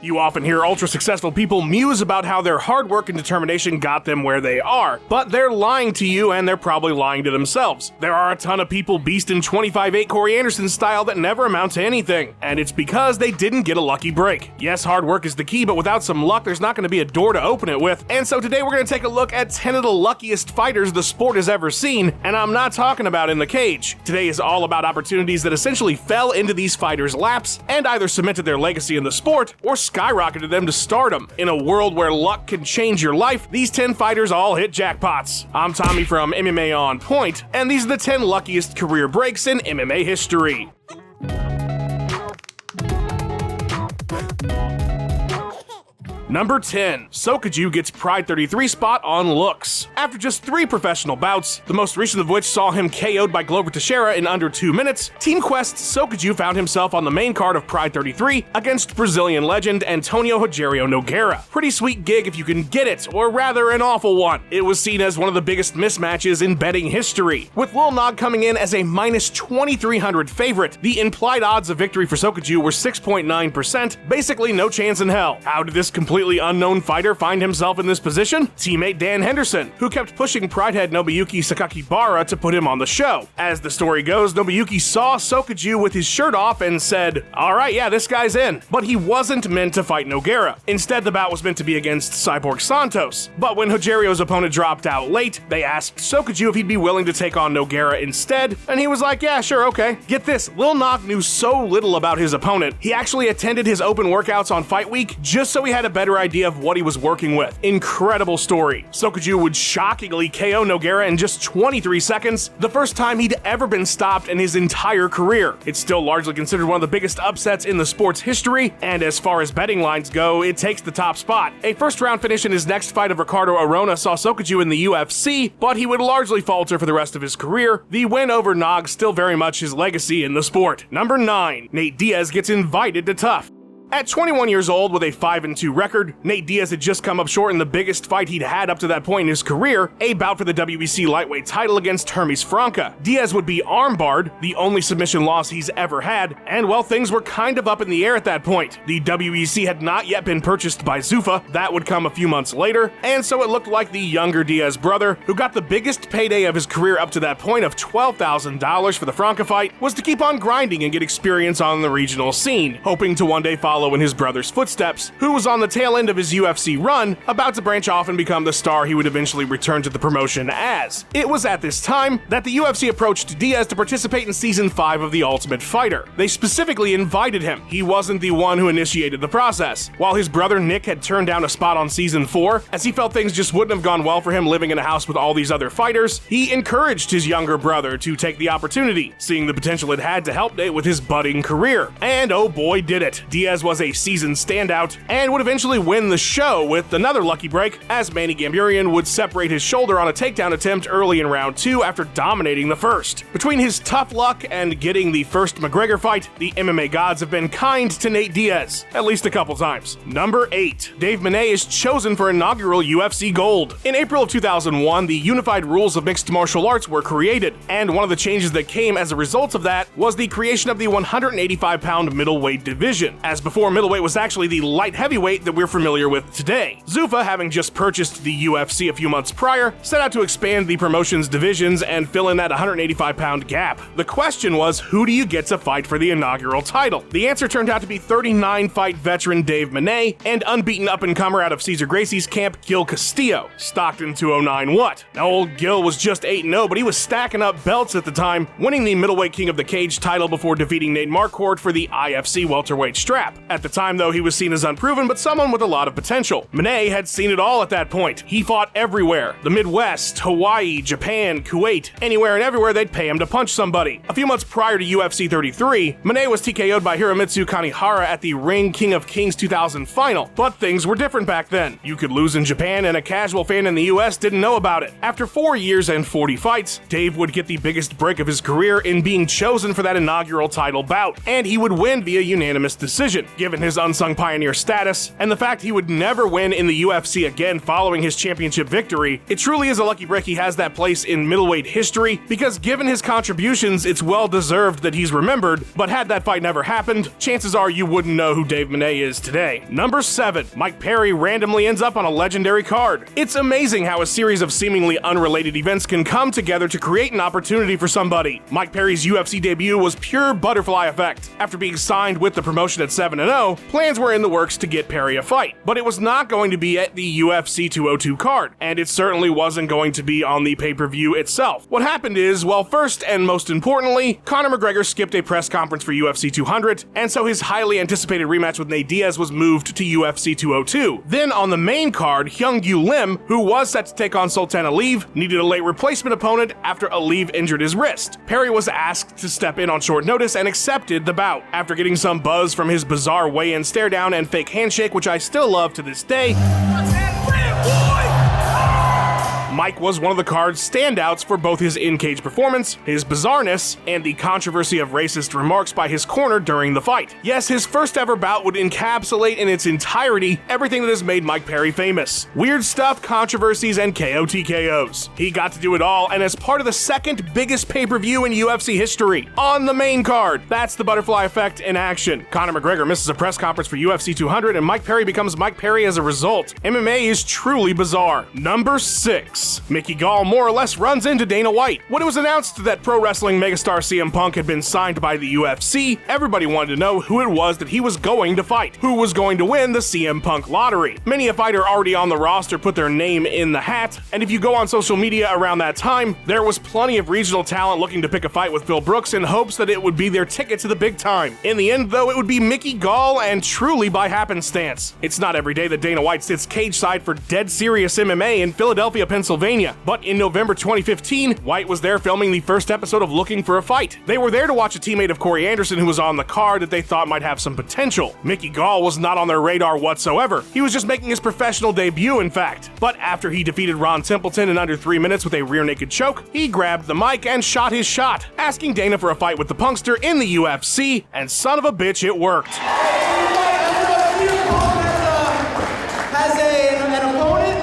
You often hear ultra-successful people muse about how their hard work and determination got them where they are, but they're lying to you and they're probably lying to themselves. There are a ton of people beasting 25-8 Corey Anderson style that never amount to anything, and it's because they didn't get a lucky break. Yes, hard work is the key, but without some luck, there's not going to be a door to open it with, and so today we're going to take a look at 10 of the luckiest fighters the sport has ever seen, and I'm not talking about in the cage. Today is all about opportunities that essentially fell into these fighters' laps and either cemented their legacy in the sport or skyrocketed them to stardom. In a world where luck can change your life, these 10 fighters all hit jackpots. I'm Tommy from MMA On Point, and these are the 10 luckiest career breaks in MMA history. Number 10. Sokaju gets Pride 33 spot on looks. After just 3 professional bouts, the most recent of which saw him KO'd by Glover Teixeira in under 2 minutes, Team Quest's Sokaju found himself on the main card of Pride 33 against Brazilian legend Antonio Rogério Nogueira. Pretty sweet gig if you can get it, or rather an awful one. It was seen as one of the biggest mismatches in betting history. With Lil Nog coming in as a minus 2,300 favorite, the implied odds of victory for Sokaju were 6.9%, basically no chance in hell. How did this completely unknown fighter find himself in this position? Teammate Dan Henderson, who kept pushing Pridehead Nobuyuki Sakakibara to put him on the show. As the story goes, Nobuyuki saw Sokaju with his shirt off and said, "Alright, yeah, this guy's in." But he wasn't meant to fight Nogueira. Instead, the bout was meant to be against Cyborg Santos. But when Rogério's opponent dropped out late, they asked Sokaju if he'd be willing to take on Nogueira instead, and he was like, "Yeah, sure, okay." Get this, Lil Nog knew so little about his opponent, he actually attended his open workouts on Fight Week just so he had a better idea of what he was working with. Incredible story. Sokaju would shockingly KO Nogueira in just 23 seconds, the first time he'd ever been stopped in his entire career. It's still largely considered one of the biggest upsets in the sport's history, and as far as betting lines go, it takes the top spot. A first-round finish in his next fight of Ricardo Arona saw Sokaju in the UFC, but he would largely falter for the rest of his career. The win over Nog still very much his legacy in the sport. Number 9. Nate Diaz gets invited to TUF. At 21 years old with a 5-2 record, Nate Diaz had just come up short in the biggest fight he'd had up to that point in his career, a bout for the WBC lightweight title against Hermes Franca. Diaz would be armbarred, the only submission loss he's ever had, and well, things were kind of up in the air at that point. The WBC had not yet been purchased by Zuffa, that would come a few months later, and so it looked like the younger Diaz brother, who got the biggest payday of his career up to that point of $12,000 for the Franca fight, was to keep on grinding and get experience on the regional scene, hoping to one day follow in his brother's footsteps, who was on the tail end of his UFC run, about to branch off and become the star he would eventually return to the promotion as. It was at this time that the UFC approached Diaz to participate in Season 5 of The Ultimate Fighter. They specifically invited him. He wasn't the one who initiated the process. While his brother Nick had turned down a spot on Season 4, as he felt things just wouldn't have gone well for him living in a house with all these other fighters, he encouraged his younger brother to take the opportunity, seeing the potential it had to help Nate with his budding career. And oh boy did it. Diaz was a seasoned standout and would eventually win the show with another lucky break, as Manny Gamburian would separate his shoulder on a takedown attempt early in round 2 after dominating the first. Between his tough luck and getting the first McGregor fight, the MMA gods have been kind to Nate Diaz, at least a couple times. Number 8. Dave Menne is chosen for inaugural UFC Gold. In April of 2001, the unified rules of mixed martial arts were created, and one of the changes that came as a result of that was the creation of the 185-pound middleweight division, as before middleweight was actually the light heavyweight that we're familiar with today. Zuffa, having just purchased the UFC a few months prior, set out to expand the promotion's divisions and fill in that 185-pound gap. The question was, who do you get to fight for the inaugural title? The answer turned out to be 39-fight veteran Dave Menne and unbeaten up-and-comer out of Cesar Gracie's camp, Gil Castillo. Stockton 209 what? Now, old Gil was just 8-0, but he was stacking up belts at the time, winning the middleweight King of the Cage title before defeating Nate Marquardt for the IFC welterweight strap. At the time, though, he was seen as unproven, but someone with a lot of potential. Menne had seen it all at that point. He fought everywhere. The Midwest, Hawaii, Japan, Kuwait, anywhere and everywhere they'd pay him to punch somebody. A few months prior to UFC 33, Menne was TKO'd by Hiromitsu Kanehara at the Ring King of Kings 2000 final, but things were different back then. You could lose in Japan and a casual fan in the US didn't know about it. After 4 years and 40 fights, Dave would get the biggest break of his career in being chosen for that inaugural title bout, and he would win via unanimous decision. Given his unsung pioneer status, and the fact he would never win in the UFC again following his championship victory, it truly is a lucky break he has that place in middleweight history, because given his contributions, it's well deserved that he's remembered, but had that fight never happened, chances are you wouldn't know who Dave Menne is today. Number 7. Mike Perry randomly ends up on a legendary card. It's amazing how a series of seemingly unrelated events can come together to create an opportunity for somebody. Mike Perry's UFC debut was pure butterfly effect. After being signed with the promotion at 7-0, plans were in the works to get Perry a fight, but it was not going to be at the UFC 202 card, and it certainly wasn't going to be on the pay-per-view itself. What happened is, well, first and most importantly, Conor McGregor skipped a press conference for UFC 200, and so his highly anticipated rematch with Nate Diaz was moved to UFC 202. Then on the main card, Hyung-Gyu Lim, who was set to take on Sultan Aliyev, needed a late replacement opponent after Aliyev injured his wrist. Perry was asked to step in on short notice and accepted the bout. After getting some buzz from his bizarre weigh-in stare down and fake handshake, which I still love to this day, Mike was one of the card's standouts for both his in-cage performance, his bizarreness, and the controversy of racist remarks by his corner during the fight. Yes, his first ever bout would encapsulate in its entirety everything that has made Mike Perry famous. Weird stuff, controversies, and KO TKOs. He got to do it all, and as part of the second biggest pay-per-view in UFC history, on the main card. That's the butterfly effect in action. Conor McGregor misses a press conference for UFC 200, and Mike Perry becomes Mike Perry as a result. MMA is truly bizarre. Number 6. Mickey Gall more or less runs into Dana White. When it was announced that pro wrestling megastar CM Punk had been signed by the UFC, everybody wanted to know who it was that he was going to fight, who was going to win the CM Punk lottery. Many a fighter already on the roster put their name in the hat, and if you go on social media around that time, there was plenty of regional talent looking to pick a fight with Phil Brooks in hopes that it would be their ticket to the big time. In the end, though, it would be Mickey Gall, and truly by happenstance. It's not every day that Dana White sits cage side for Dead Serious MMA in Philadelphia, Pennsylvania, but in November 2015, White was there filming the first episode of Looking for a Fight. They were there to watch a teammate of Corey Anderson who was on the card that they thought might have some potential. Mickey Gall was not on their radar whatsoever. He was just making his professional debut, in fact. But after he defeated Ron Templeton in under 3 minutes with a rear naked choke, he grabbed the mic and shot his shot, asking Dana for a fight with the Punkster in the UFC, and son of a bitch, it worked. Has an opponent?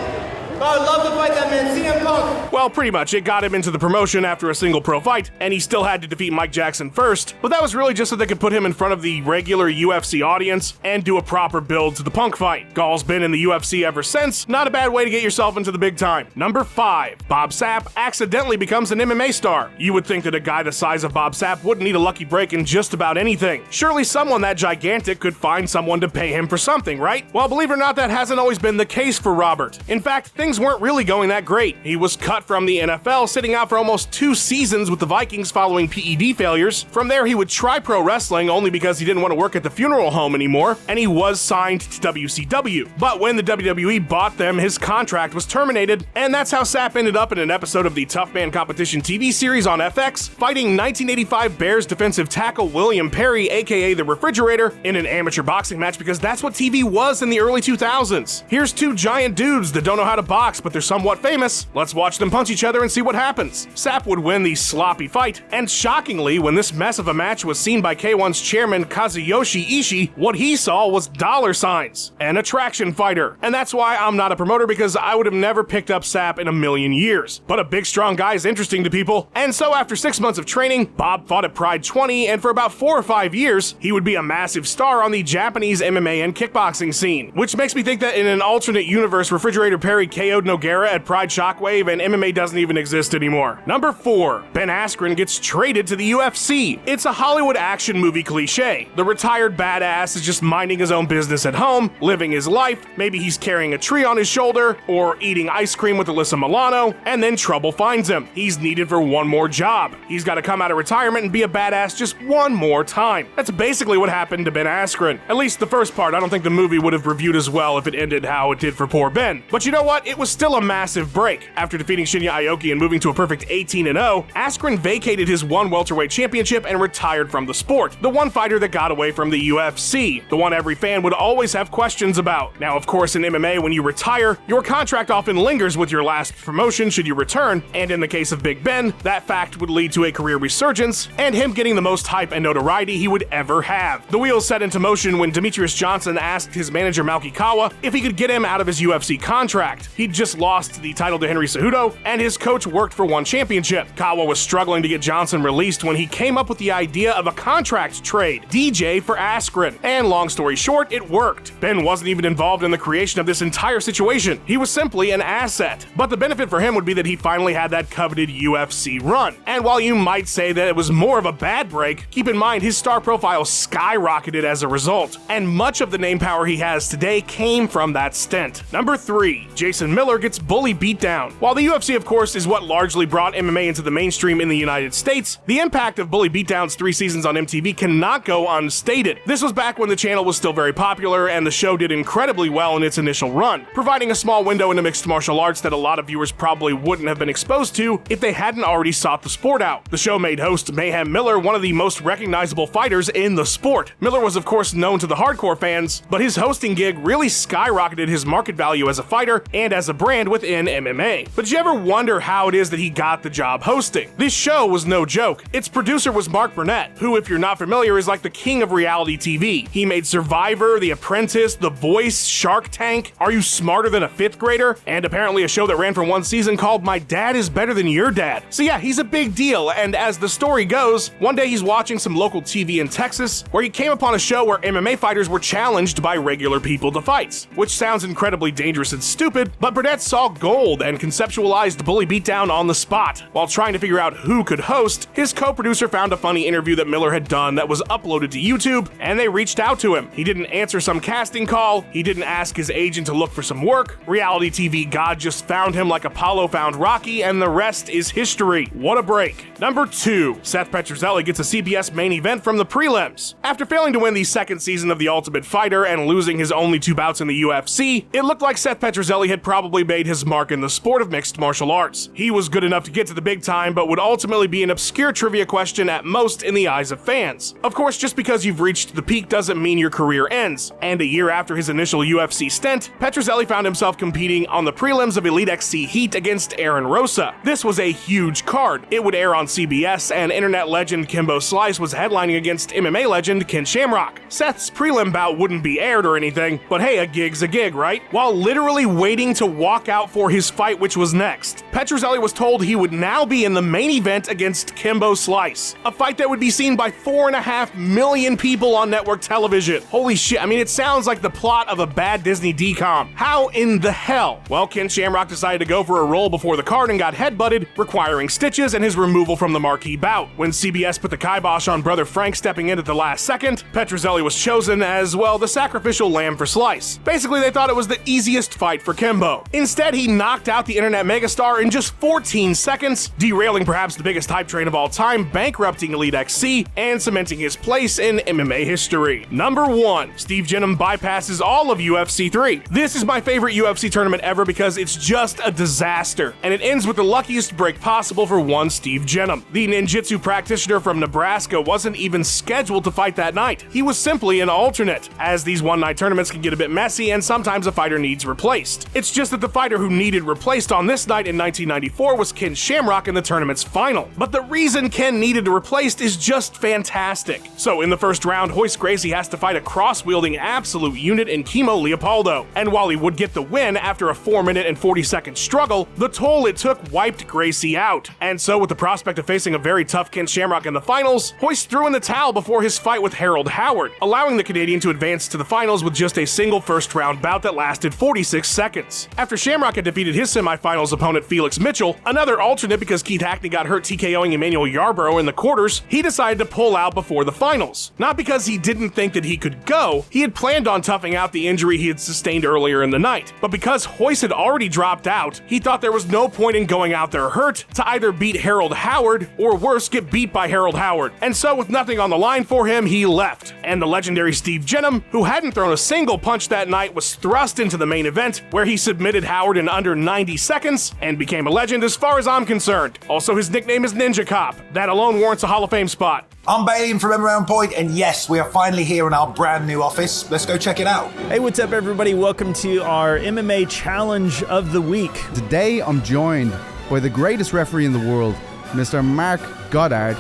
I would love to fight that man, CM Punk. Well, pretty much, it got him into the promotion after a single pro fight, and he still had to defeat Mike Jackson first, but that was really just so they could put him in front of the regular UFC audience and do a proper build to the Punk fight. Gall's been in the UFC ever since, not a bad way to get yourself into the big time. Number 5. Bob Sapp accidentally becomes an MMA star. You would think that a guy the size of Bob Sapp wouldn't need a lucky break in just about anything. Surely someone that gigantic could find someone to pay him for something, right? Well, believe it or not, that hasn't always been the case for Robert. In fact, things weren't really going that great. He was cut from the NFL, sitting out for almost 2 seasons with the Vikings following PED failures. From there, he would try pro wrestling only because he didn't want to work at the funeral home anymore, and he was signed to WCW. But when the WWE bought them, his contract was terminated, and that's how Sapp ended up in an episode of the Tough Man Competition TV series on FX, fighting 1985 Bears defensive tackle William Perry, aka the Refrigerator, in an amateur boxing match, because that's what TV was in the early 2000s. Here's 2 giant dudes that don't know how to box, but they're somewhat famous. Let's watch them punch each other and see what happens. Sapp would win the sloppy fight, and shockingly, when this mess of a match was seen by K1's chairman Kazuyoshi Ishii, what he saw was dollar signs, an attraction fighter. And that's why I'm not a promoter, because I would have never picked up Sapp in a million years. But a big strong guy is interesting to people, and so after 6 months of training, Bob fought at Pride 20, and for about 4 or 5 years, he would be a massive star on the Japanese MMA and kickboxing scene. Which makes me think that in an alternate universe, Refrigerator Perry KO'd Nogueira at Pride Shockwave, and MMA doesn't even exist anymore. Number 4. Ben Askren gets traded to the UFC. It's a Hollywood action movie cliche. The retired badass is just minding his own business at home, living his life. Maybe he's carrying a tree on his shoulder, or eating ice cream with Alyssa Milano, and then trouble finds him. He's needed for one more job. He's got to come out of retirement and be a badass just one more time. That's basically what happened to Ben Askren. At least the first part. I don't think the movie would have reviewed as well if it ended how it did for poor Ben. But you know what? It was still a massive break. After defeating Shinsuke Shinya Aoki and moving to a perfect 18-0, Askren vacated his one welterweight championship and retired from the sport, the one fighter that got away from the UFC, the one every fan would always have questions about. Now, of course, in MMA, when you retire, your contract often lingers with your last promotion should you return, and in the case of Big Ben, that fact would lead to a career resurgence, and him getting the most hype and notoriety he would ever have. The wheels set into motion when Demetrius Johnson asked his manager Malki Kawa if he could get him out of his UFC contract. He'd just lost the title to Henry Cejudo, and his coach worked for one championship. Kawa was struggling to get Johnson released when he came up with the idea of a contract trade, DJ for Askren. And long story short, it worked. Ben wasn't even involved in the creation of this entire situation. He was simply an asset. But the benefit for him would be that he finally had that coveted UFC run. And while you might say that it was more of a bad break, keep in mind his star profile skyrocketed as a result. And much of the name power he has today came from that stint. Number 3, Jason Miller gets bully beat down. While the UFC, of course, is what largely brought MMA into the mainstream in the United States, the impact of Bully Beatdown's 3 seasons on MTV cannot go unstated. This was back when the channel was still very popular and the show did incredibly well in its initial run, providing a small window into mixed martial arts that a lot of viewers probably wouldn't have been exposed to if they hadn't already sought the sport out. The show made host Mayhem Miller one of the most recognizable fighters in the sport. Miller was of course known to the hardcore fans, but his hosting gig really skyrocketed his market value as a fighter and as a brand within MMA. But did you ever wonder how it is that he got the job hosting? This show was no joke. Its producer was Mark Burnett, who, if you're not familiar, is like the king of reality TV. He made Survivor, The Apprentice, The Voice, Shark Tank, Are You Smarter Than a Fifth Grader? And apparently a show that ran for one season called My Dad Is Better Than Your Dad. So yeah, he's a big deal, and as the story goes, one day he's watching some local TV in Texas where he came upon a show where MMA fighters were challenged by regular people to fights, which sounds incredibly dangerous and stupid, but Burnett saw gold and conceptualized Bully Beatdown on the spot. While trying to figure out who could host, his co-producer found a funny interview that Miller had done that was uploaded to YouTube, and they reached out to him. He didn't answer some casting call, he didn't ask his agent to look for some work. Reality TV God just found him like Apollo found Rocky, and the rest is history. What a break. Number 2, Seth Petruzelli gets a CBS main event from the prelims. After failing to win the second season of The Ultimate Fighter and losing his only 2 bouts in the UFC, it looked like Seth Petruzelli had probably made his mark in the sport of mixed martial arts. He was good enough to get to the big time, but would ultimately be an obscure trivia question at most in the eyes of fans. Of course, just because you've reached the peak doesn't mean your career ends, and a year after his initial UFC stint, Petruzelli found himself competing on the prelims of Elite XC Heat against Aaron Rosa. This was a huge card. It would air on CBS, and internet legend Kimbo Slice was headlining against MMA legend Ken Shamrock. Seth's prelim bout wouldn't be aired or anything, but hey, a gig's a gig, right? While literally waiting to walk out for his fight, which was next, Petruzelli was told he would now be in the main event against Kimbo Slice, a fight that would be seen by 4.5 million people on network television. Holy shit, I mean, it sounds like the plot of a bad Disney DCOM. How in the hell? Well, Ken Shamrock decided to go for a roll before the card and got headbutted, requiring stitches and his removal from the marquee bout. When CBS put the kibosh on Brother Frank stepping in at the last second, Petruzelli was chosen as, well, the sacrificial lamb for Slice. Basically, they thought it was the easiest fight for Kimbo. Instead, he knocked out the internet megastar in just 14 seconds, derailing perhaps the biggest hype train of all time, bankrupting Elite XC, and cementing his place in MMA history. Number 1, Steve Jenim bypasses all of UFC 3. This is my favorite UFC tournament ever because it's just a disaster, and it ends with the luckiest break possible for one Steve Jenim. The ninjutsu practitioner from Nebraska wasn't even scheduled to fight that night. He was simply an alternate, as these one-night tournaments can get a bit messy and sometimes a fighter needs replaced. It's just that the fighter who needed replaced on this night in 1994 was Ken Shamrock in the tournament's final. But the reason Ken needed replaced is just fantastic. So in the first round, Royce Gracie has to fight a cross-wielding absolute unit in Kimo Leopoldo. And while he would get the win after a 4-minute and 40-second struggle, the toll it took wiped Gracie out. And so with the prospect of facing a very tough Ken Shamrock in the finals, Royce threw in the towel before his fight with Harold Howard, allowing the Canadian to advance to the finals with just a single first-round bout that lasted 46 seconds. After Shamrock had defeated his semifinals opponent Felix Mitchell, another alternate because Keith Hackney got hurt TKOing Emmanuel Yarborough in the quarters, he decided to pull out before the finals. Not because he didn't think that he could go, he had planned on toughing out the injury he had sustained earlier in the night, but because Royce had already dropped out, he thought there was no point in going out there hurt to either beat Harold Howard or worse, get beat by Harold Howard. And so with nothing on the line for him, he left, and the legendary Steve Jenim, who hadn't thrown a single punch that night, was thrust into the main event where he submitted Howard in under 90 seconds and became a legend as far as I'm concerned. Also, his nickname is Ninja Cop. That alone warrants a Hall of Fame spot. I'm Bailey from MMA On Point, and yes, we are finally here in our brand new office. Let's go check it out. Hey, what's up, everybody? Welcome to our MMA Challenge of the Week. Today, I'm joined by the greatest referee in the world, Mr. Mark Goddard.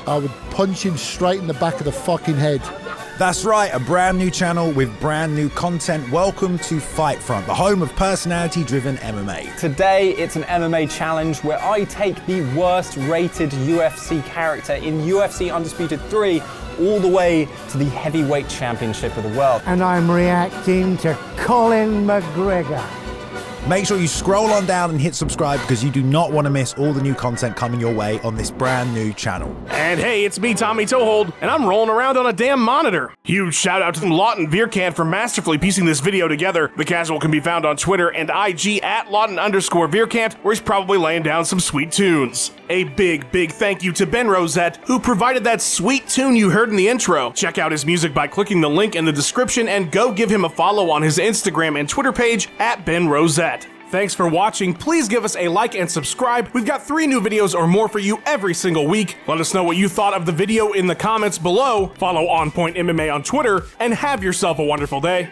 I would punch him straight in the back of the fucking head. That's right, a brand new channel with brand new content. Welcome to Fight Front, the home of personality-driven MMA. Today, it's an MMA challenge where I take the worst rated UFC character in UFC Undisputed 3 all the way to the heavyweight championship of the world. And I'm reacting to Colin McGregor. Make sure you scroll on down and hit subscribe because you do not want to miss all the new content coming your way on this brand new channel. And hey, it's me, Tommy Toehold, and I'm rolling around on a damn monitor. Huge shout out to Lawton Veerkant for masterfully piecing this video together. The casual can be found on Twitter and IG at Lawton_Veerkant, where he's probably laying down some sweet tunes. A big thank you to Ben Rosette, who provided that sweet tune you heard in the intro. Check out his music by clicking the link in the description and go give him a follow on his Instagram and Twitter page at Ben Rosette. Thanks for watching. Please give us a like and subscribe. We've got 3 new videos or more for you every single week. Let us know what you thought of the video in the comments below. Follow On Point MMA on Twitter, and have yourself a wonderful day.